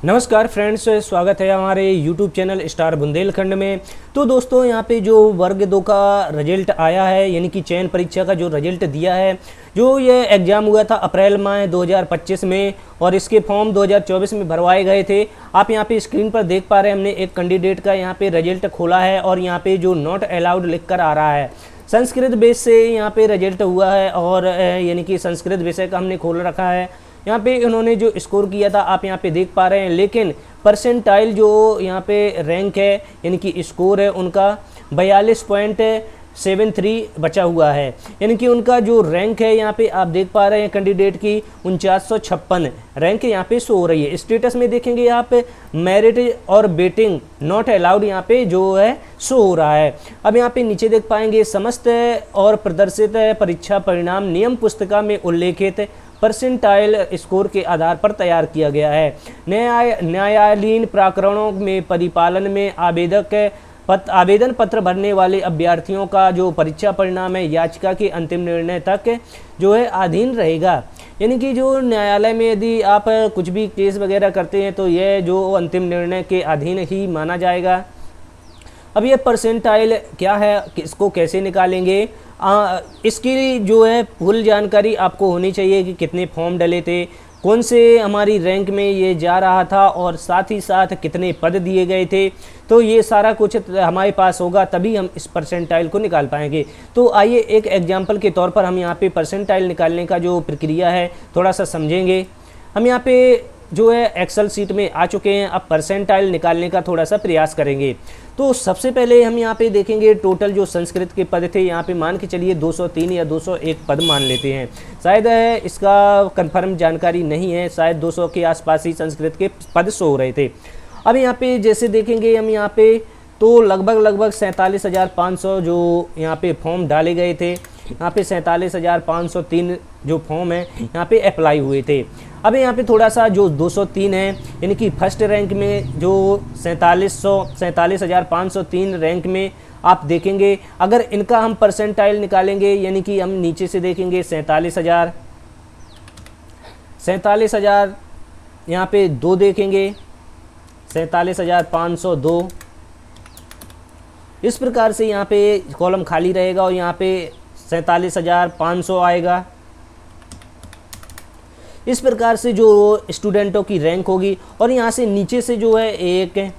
नमस्कार फ्रेंड्स, स्वागत है हमारे YouTube चैनल स्टार बुंदेलखंड में। तो दोस्तों, यहाँ पे जो वर्ग 2 का रिजल्ट आया है, यानी कि चयन परीक्षा का जो रिजल्ट दिया है, जो ये एग्ज़ाम हुआ था अप्रैल माह 2025 में और इसके फॉर्म 2024 में भरवाए गए थे। आप यहाँ पे स्क्रीन पर देख पा रहे हैं, हमने एक कैंडिडेट का यहाँ पे रिजल्ट खोला है और यहाँ पे जो नॉट अलाउड लिख कर आ रहा है, संस्कृत बेस से यहाँ पे रिजल्ट हुआ है और यानी कि संस्कृत विषय का हमने खोल रखा है। यहाँ पे इन्होंने जो स्कोर किया था आप यहाँ पे देख पा रहे हैं, लेकिन परसेंटाइल जो यहाँ पे रैंक है यानी कि स्कोर है उनका 42.73 बचा हुआ है। यानी कि उनका जो रैंक है यहाँ पे आप देख पा रहे हैं कैंडिडेट की 4956 रैंक यहाँ पे शो हो रही है। स्टेटस में देखेंगे आप मेरिट और वेटिंग नॉट अलाउड यहाँ पे जो है शो हो रहा है। अब यहाँ पे नीचे देख पाएंगे समस्त और प्रदर्शित परीक्षा परिणाम नियम पुस्तिका में उल्लेखित परसेंटाइल स्कोर के आधार पर तैयार किया गया है। न्यायालयीन प्रकरणों में परिपालन में आवेदन पत्र भरने वाले अभ्यर्थियों का जो परीक्षा परिणाम है याचिका के अंतिम निर्णय तक जो है अधीन रहेगा। यानी कि जो न्यायालय में यदि आप कुछ भी केस वगैरह करते हैं तो यह जो अंतिम निर्णय के अधीन ही माना जाएगा। अब ये परसेंटाइल क्या है, इसको कैसे निकालेंगे, इसकी जो है फुल जानकारी आपको होनी चाहिए कि कितने फॉर्म डले थे, कौन से हमारी रैंक में ये जा रहा था और साथ ही साथ कितने पद दिए गए थे। तो ये सारा कुछ हमारे पास होगा तभी हम इस परसेंटाइल को निकाल पाएंगे। तो आइए एक एग्जाम्पल के तौर पर हम यहाँ पे परसेंटाइल निकालने का जो प्रक्रिया है थोड़ा सा समझेंगे। हम यहाँ पे जो है एक्सेल सीट में आ चुके हैं, अब परसेंटाइल निकालने का थोड़ा सा प्रयास करेंगे। तो सबसे पहले हम यहाँ पे देखेंगे टोटल जो संस्कृत के पद थे, यहाँ पे मान के चलिए 203 या 201 पद मान लेते हैं। शायद इसका कंफर्म जानकारी नहीं है, शायद 200 के आसपास ही संस्कृत के पद शो हो रहे थे। अब यहाँ पे जैसे देखेंगे हम यहाँ पे तो लगभग 47,500 जो यहाँ पे फॉर्म डाले गए थे। यहाँ पे 47,503 जो फॉर्म है यहाँ पे अप्लाई हुए थे। अब यहाँ पे थोड़ा सा जो 203 है यानी कि फर्स्ट रैंक में जो 47,503 रैंक में आप देखेंगे, अगर इनका हम परसेंटाइल निकालेंगे यानी कि हम नीचे से देखेंगे 47,000 यहाँ पे 2 देखेंगे 47,502। इस प्रकार से यहाँ पे कॉलम खाली रहेगा और यहाँ पे 47,500 आएगा। इस प्रकार से जो स्टूडेंटों की रैंक होगी और यहाँ से नीचे से जो है 1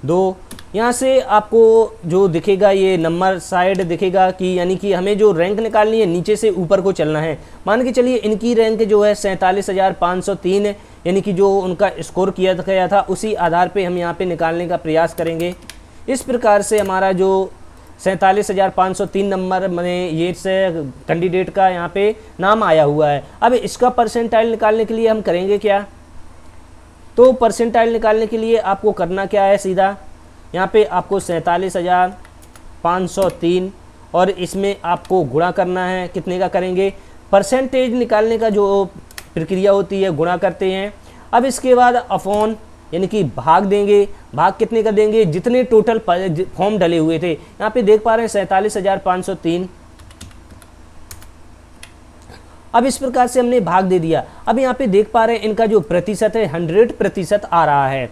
2 यहाँ से आपको जो दिखेगा ये नंबर साइड दिखेगा कि यानी कि हमें जो रैंक निकालनी है नीचे से ऊपर को चलना है। मान के चलिए इनकी रैंक जो है 47,503 यानी कि जो उनका स्कोर किया गया था उसी आधार पे हम यहाँ पे निकालने का प्रयास करेंगे। इस प्रकार से हमारा जो 47,503 नंबर में ये से कैंडिडेट का यहाँ पे नाम आया हुआ है। अब इसका परसेंटाइल निकालने के लिए हम करेंगे क्या, तो परसेंटाइल निकालने के लिए आपको करना क्या है, सीधा यहाँ पे आपको 47,503 और इसमें आपको गुणा करना है। कितने का करेंगे, परसेंटेज निकालने का जो प्रक्रिया होती है गुणा करते हैं। अब इसके बाद अपॉन यानी कि भाग देंगे। भाग कितने का देंगे, जितने टोटल फॉर्म डले हुए थे। यहाँ पे देख पा रहे हैं 47,503। अब इस प्रकार से हमने भाग दे दिया। अब यहाँ पे देख पा रहे हैं इनका जो प्रतिशत है 100% आ रहा है।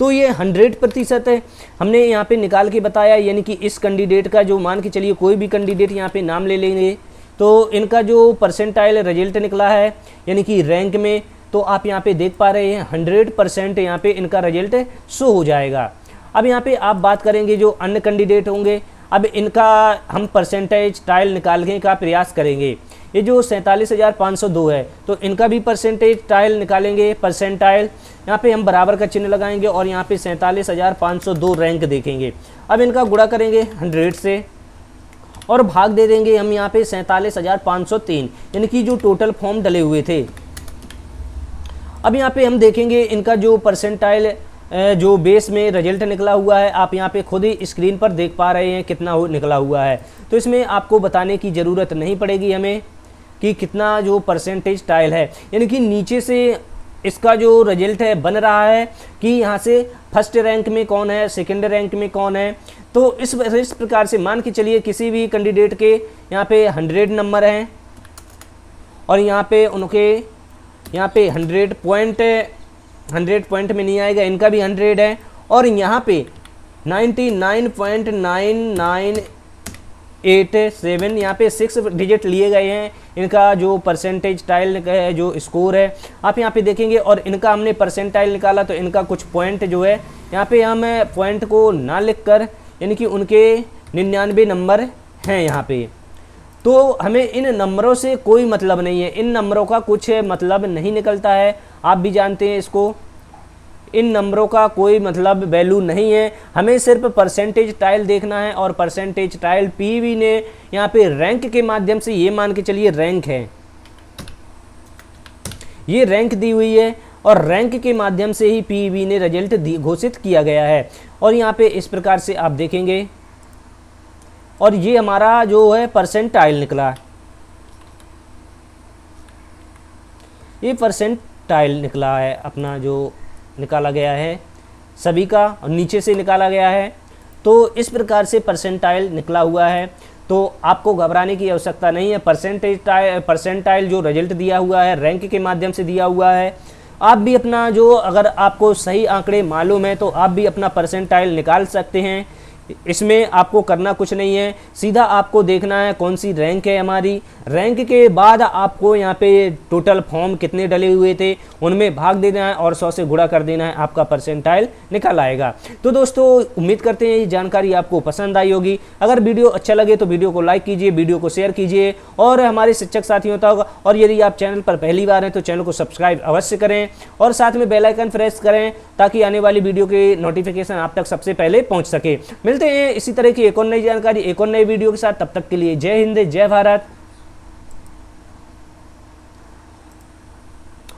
तो ये 100% है हमने यहाँ पे निकाल के बताया। यानी कि इस कैंडिडेट का जो मान के चलिए कोई भी कैंडिडेट यहाँ पे नाम ले लेंगे तो इनका जो परसेंटाइल रिजल्ट निकला है यानी कि रैंक में, तो आप यहाँ पे देख पा रहे हैं 100% यहाँ पे इनका रिजल्ट शो हो जाएगा। अब यहाँ पे आप बात करेंगे जो अन्य कैंडिडेट होंगे, अब इनका हम परसेंटेज टाइल निकालने का प्रयास करेंगे। ये जो 47,502 है तो इनका भी परसेंटेज टाइल निकालेंगे। परसेंटाइल यहाँ पे हम बराबर का चिन्ह लगाएंगे और यहाँ पे 47,502 रैंक देखेंगे। अब इनका गुणा करेंगे 100 से और भाग दे देंगे हम यहाँ पे 47,503 यानी कि जो टोटल फॉर्म डले हुए थे। अब यहाँ पे हम देखेंगे इनका जो परसेंटाइल जो बेस में रिजल्ट निकला हुआ है, आप यहाँ पे खुद ही स्क्रीन पर देख पा रहे हैं कितना निकला हुआ है। तो इसमें आपको बताने की ज़रूरत नहीं पड़ेगी हमें कि कितना जो परसेंटेज टाइल है। यानी कि नीचे से इसका जो रिजल्ट है बन रहा है कि यहाँ से फर्स्ट रैंक में कौन है, सेकंड रैंक में कौन है। तो इस प्रकार से मान के चलिए किसी भी कैंडिडेट के यहाँ पे 100 नंबर हैं और यहाँ पे उनके यहाँ पे 100 100 पॉइंट में नहीं आएगा, इनका भी 100 है। और यहाँ पे 99.9987 यहाँ पे 6 डिजिट लिए गए हैं। इनका जो परसेंटेज टाइल है, जो स्कोर है, आप यहाँ पे देखेंगे। और इनका हमने परसेंटाइल निकाला तो इनका कुछ पॉइंट जो है यहाँ पे हम पॉइंट को ना लिख कर, यानी कि उनके 99 नंबर हैं यहाँ पे। तो हमें इन नंबरों से कोई मतलब नहीं है, इन नंबरों का कुछ मतलब नहीं निकलता है, आप भी जानते हैं इसको। इन नंबरों का कोई मतलब वैल्यू नहीं है, हमें सिर्फ परसेंटेज टाइल देखना है। और परसेंटेज टाइल पीवी ने यहाँ पे रैंक के माध्यम से, ये मान के चलिए रैंक है, ये रैंक दी हुई है और रैंक के माध्यम से ही पीवी ने रिजल्ट घोषित किया गया है। और यहाँ पे इस प्रकार से आप देखेंगे, और ये हमारा जो है परसेंटाइल निकला, ये परसेंटाइल निकला है अपना, जो निकाला गया है सभी का, और नीचे से निकाला गया है। तो इस प्रकार से परसेंटाइल निकला हुआ है, तो आपको घबराने की आवश्यकता नहीं है। परसेंटाइल जो रिजल्ट दिया हुआ है रैंक के माध्यम से दिया हुआ है। आप भी अपना जो, अगर आपको सही आंकड़े मालूम है तो आप भी अपना परसेंटाइल निकाल सकते हैं। इसमें आपको करना कुछ नहीं है, सीधा आपको देखना है कौन सी रैंक है हमारी। रैंक के बाद आपको यहाँ पे टोटल फॉर्म कितने डले हुए थे उनमें भाग देना है और 100 से गुणा कर देना है, आपका परसेंटाइल निकल आएगा। तो दोस्तों उम्मीद करते हैं ये जानकारी आपको पसंद आई होगी। अगर वीडियो अच्छा लगे तो वीडियो को लाइक कीजिए, वीडियो को शेयर कीजिए और हमारे शिक्षक साथियों तक। और यदि आप चैनल पर पहली बार हैं तो चैनल को सब्सक्राइब अवश्य करें और साथ में बेल आइकन प्रेस करें ताकि आने वाली वीडियो के नोटिफिकेशन आप तक सबसे पहले पहुँच सके। मिलते हैं इसी तरह की एक और नई जानकारी, एक और नई वीडियो के साथ। तब तक के लिए जय हिंद, जय भारत।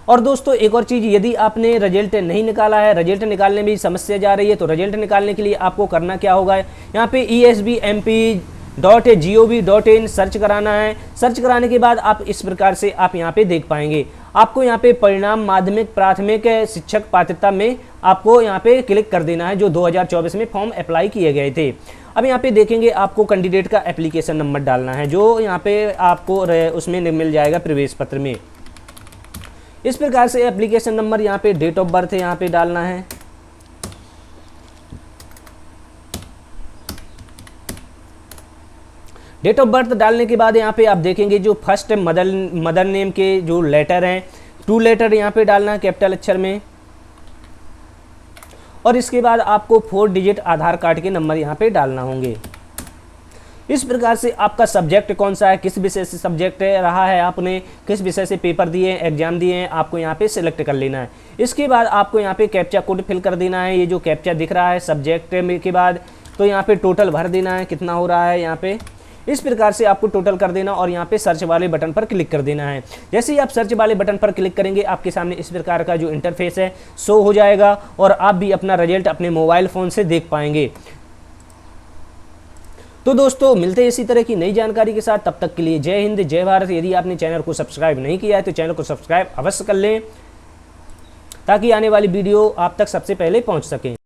और दोस्तों एक और चीज़, यदि आपने रिजल्ट नहीं निकाला है, रिजल्ट निकालने में समस्या जा रही है, तो रिजल्ट निकालने के लिए आपको करना क्या होगा, यहाँ पे esbmp.gov.in सर्च कराना है। सर्च कराने के बाद आप इस प्रकार से आप यहाँ पे देख पाएंगे, आपको यहाँ पे परिणाम माध्यमिक प्राथमिक शिक्षक पात्रता में आपको यहाँ पे क्लिक कर देना है, जो 2024 में फॉर्म अप्लाई किए गए थे। अब यहाँ पे देखेंगे आपको कैंडिडेट का एप्लीकेशन नंबर डालना है, जो यहाँ पे आपको उसमें मिल जाएगा प्रवेश पत्र में। इस प्रकार से एप्लीकेशन नंबर, यहाँ पे डेट ऑफ बर्थ है यहाँ पे डालना है। डेट ऑफ बर्थ डालने के बाद यहाँ पे आप देखेंगे जो फर्स्ट मदर नेम के जो लेटर हैं, 2 लेटर यहाँ पे डालना है कैपिटल अक्षर में। और इसके बाद आपको 4 डिजिट आधार कार्ड के नंबर यहाँ पे डालना होंगे। इस प्रकार से आपका सब्जेक्ट कौन सा है, किस विषय से सब्जेक्ट रहा है, आपने किस विषय से पेपर दिए हैं, एग्जाम दिए हैं, आपको यहाँ पे सिलेक्ट कर लेना है। इसके बाद आपको यहाँ पे कैप्चा कोड फिल कर देना है। ये जो कैप्चा दिख रहा है सब्जेक्ट में के बाद, तो यहाँ पे टोटल भर देना है कितना हो रहा है यहाँ पे। इस प्रकार से आपको टोटल कर देना और यहाँ पे सर्च वाले बटन पर क्लिक कर देना है। जैसे ही आप सर्च वाले बटन पर क्लिक करेंगे आपके सामने इस प्रकार का जो इंटरफेस है शो हो जाएगा और आप भी अपना रिजल्ट अपने मोबाइल फ़ोन से देख पाएंगे। तो दोस्तों मिलते हैं इसी तरह की नई जानकारी के साथ, तब तक के लिए जय हिंद, जय भारत। यदि आपने चैनल को सब्सक्राइब नहीं किया है तो चैनल को सब्सक्राइब अवश्य कर लें ताकि आने वाली वीडियो आप तक सबसे पहले पहुंच सके।